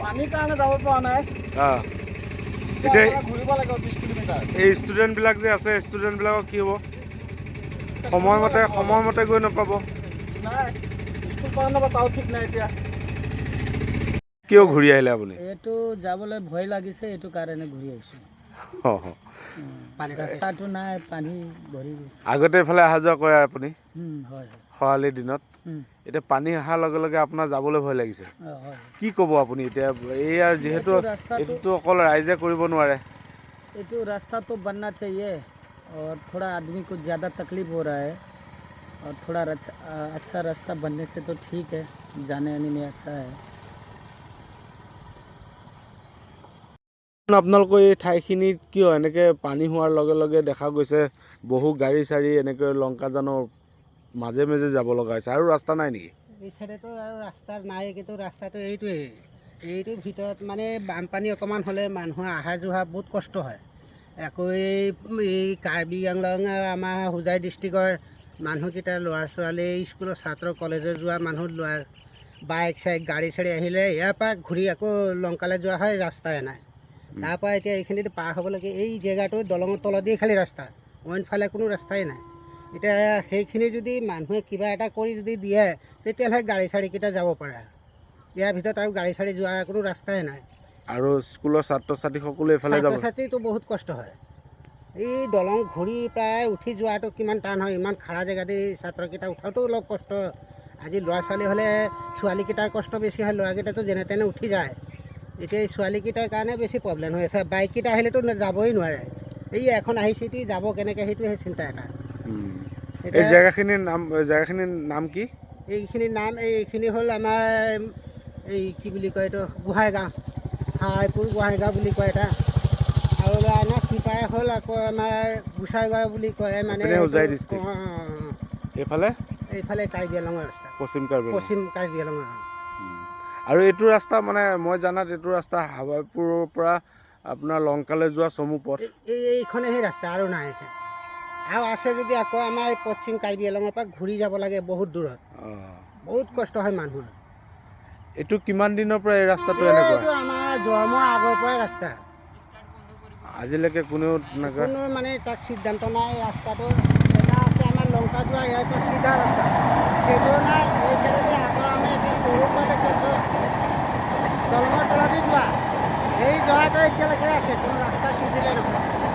পানীৰ কাৰণে যাব পৰা নাই। ঘূৰিব লাগে 20 কিলোমিটাৰ। এই ষ্টুডেণ্টবিলাক যে আছে, ষ্টুডেণ্টবিলাকৰ কি হ'ব? সময়মতে গৈ নাপাব। নাই, স্কুল পাৰ নাপাব, তাও ঠিক নাই এতিয়া। কিয় ঘূৰি আহিলে আপুনি? এইটো যাবলৈ ভয় লাগিছে, এইটো কাৰণে ঘূৰি আহিছোঁ। ৰাস্তাটো নাই, পানী ভৰি। আগতে এইফালে অহা যোৱা কৰে আপুনি হয় খৰালিৰ দিনত? এতিয়া পানী অহাৰ লগে লগে আপোনাৰ যাবলৈ ভয় লাগিছে। হয়। কি ক'ব আপুনি এতিয়া? এইয়া যিহেতু এইটোতো অকল ৰাইজে কৰিব নোৱাৰে। এইটো रास्ता तो बनना चाहिए और थोड़ा आदमी को ज़्यादा तकलीफ हो रहा है और थोड़ा अच्छा रास्ता बनने से तो ठीक है, जाने आने में अच्छा है। আপোনালোকৰ এই ঠাইখিনিত কিয় এনেকৈ পানী হোৱাৰ লগে লগে দেখা গৈছে বহু গাড়ী চাড়ী এনেকৈ লংকাজানৰ মাজে মাজে যাব লগা হৈছে, আৰু ৰাস্তা নাই নেকি? এই চাইডেতো আৰু ৰাস্তা নাই, কিন্তু ৰাস্তাটো এইটোৰ ভিতৰত মানে বানপানী অকণমান হ'লে মানুহৰ অহা যোৱা বহুত কষ্ট হয়। আকৌ এই কাৰ্বি আংলং আৰু আমাৰ হোজাই ডিষ্ট্ৰিক্টৰ মানুহকেইটা ল'ৰা ছোৱালী স্কুলৰ ছাত্ৰ কলেজে যোৱা মানুহ বাইক চাইক গাড়ী চাড়ী আহিলে ইয়াৰ পৰা ঘূৰি আকৌ লংকালৈ যোৱা হয়, ৰাস্তাই নাই। তাৰপৰা এতিয়া এইখিনিত পাৰ হ'ব লাগে, এই জেগাটো দলঙৰ তলতেই খালি ৰাস্তা, অইনফালে কোনো ৰাস্তাই নাই। এতিয়া সেইখিনি যদি মানুহে কিবা এটা কৰি যদি দিয়ে, তেতিয়াহ'লে গাড়ী চাড়ীকেইটা যাব পাৰে। ইয়াৰ ভিতৰত আৰু গাড়ী চাড়ী যোৱা কোনো ৰাস্তাই নাই। আৰু স্কুলৰ ছাত্ৰ ছাত্ৰীসকলে এইফালে যাব? ছাত্ৰ ছাত্ৰীটো বহুত কষ্ট হয়। এই দলং ঘূৰি প্ৰায় উঠি যোৱাটো কিমান টান হয়, ইমান খাৰা জেগাতে ছাত্ৰকেইটা উঠাটো অলপ কষ্ট। আজি ল'ৰা ছোৱালী হ'লে ছোৱালীকেইটাৰ কষ্ট বেছি হয়, ল'ৰাকেইটাতো যেনে তেনে উঠি যায়। এতিয়া এই ছোৱালীকেইটাৰ কাৰণে বেছি প্ৰব্লেম হৈ আছে। বাইককেইটা আহিলেতো যাবই নোৱাৰে। এই এখন আহিছে কি যাব কেনেকৈ, সেইটোহে চিন্তা এটা। এই জেগাখিনিৰ নাম কি? এইখিনি হ'ল আমাৰ এই কি বুলি কয় এইটো গোহাঁইগাঁও, হাইপুৰ গোহাঁইগাঁও বুলি কয় এটা। আৰু লাইনৰ সিপাৰে হ'ল আকৌ আমাৰ গোসাইগাঁও বুলি কয়, মানে এইফালে কাৰ্বি আংলঙৰ ৰাস্তা, পশ্চিম কাৰ্বি আংলঙৰ। আৰু এইটো ৰাস্তা মানে মই জনাত এইটো ৰাস্তা হাৱাইপুৰৰ পৰা আপোনাৰ লংকালৈ যোৱা চমু পথ। এইখনেহে ৰাস্তা, আৰু নাই। আৰু আছে যদি আকৌ আমাৰ এই পশ্চিম কাৰ্বি আংলঙৰ পৰা ঘূৰি যাব লাগে বহুত দূৰত। বহুত কষ্ট হয় মানুহৰ। এইটো কিমান দিনৰ পৰা এই ৰাস্তাটো এনেকুৱা? এইটো আমাৰ জন্মৰ আগৰ পৰাই ৰাস্তা। আজিলৈকে কোনো মানে তাক সিদ্ধান্ত নাই। ৰাস্তাটো এটা আছে আমাৰ লংকা যোৱা, ইয়াৰ পৰা চিধা ৰাস্তা, সেইটো নাই। এই চাইডে আগৰ আমি এতিয়া সৰুৰ পৰা দেখি আছোঁ দলঙৰ তলতে যোৱা, এই যোৱাটো এতিয়ালৈকে আছে, কোনো ৰাস্তা চিজিলে নহয়।